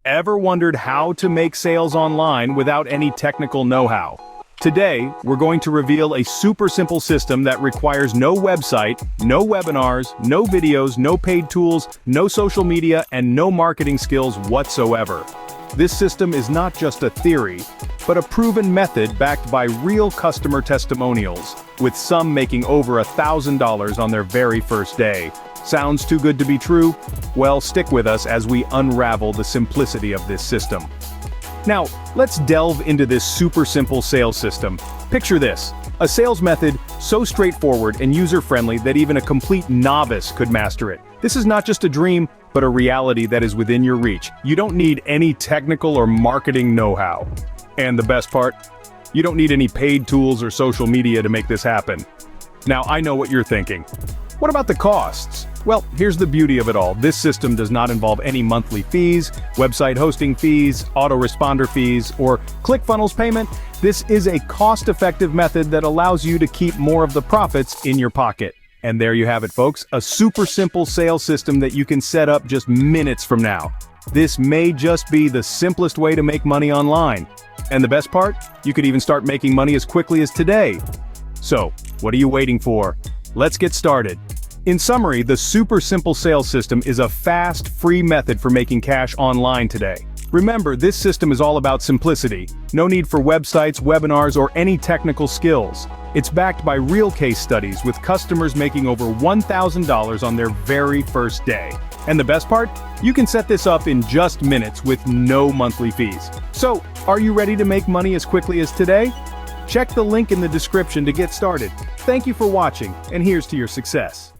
Ever wondered how to make sales online without any technical know-how? Today, we're going to reveal a super simple system that requires no website, no webinars, no videos, no paid tools, no social media, and no marketing skills whatsoever. This system is not just a theory, but a proven method backed by real customer testimonials, with some making over $1,000 on their very first day. Sounds too good to be true? Well, stick with us as we unravel the simplicity of this system. Now, let's delve into this super simple sales system. Picture this, a sales method so straightforward and user-friendly that even a complete novice could master it. This is not just a dream, but a reality that is within your reach. You don't need any technical or marketing know-how. And the best part? You don't need any paid tools or social media to make this happen. Now, I know what you're thinking. What about the costs? Well, here's the beauty of it all. This system does not involve any monthly fees, website hosting fees, autoresponder fees, or ClickFunnels payment. This is a cost-effective method that allows you to keep more of the profits in your pocket. And there you have it, folks, a super simple sales system that you can set up just minutes from now. This may just be the simplest way to make money online. And the best part? You could even start making money as quickly as today. So, what are you waiting for? Let's get started. In summary, the super simple sales system is a fast, free method for making cash online today. Remember, this system is all about simplicity. No need for websites, webinars, or any technical skills. It's backed by real case studies with customers making over $1,000 on their very first day. And the best part? You can set this up in just minutes with no monthly fees. So, are you ready to make money as quickly as today? Check the link in the description to get started. Thank you for watching, and here's to your success.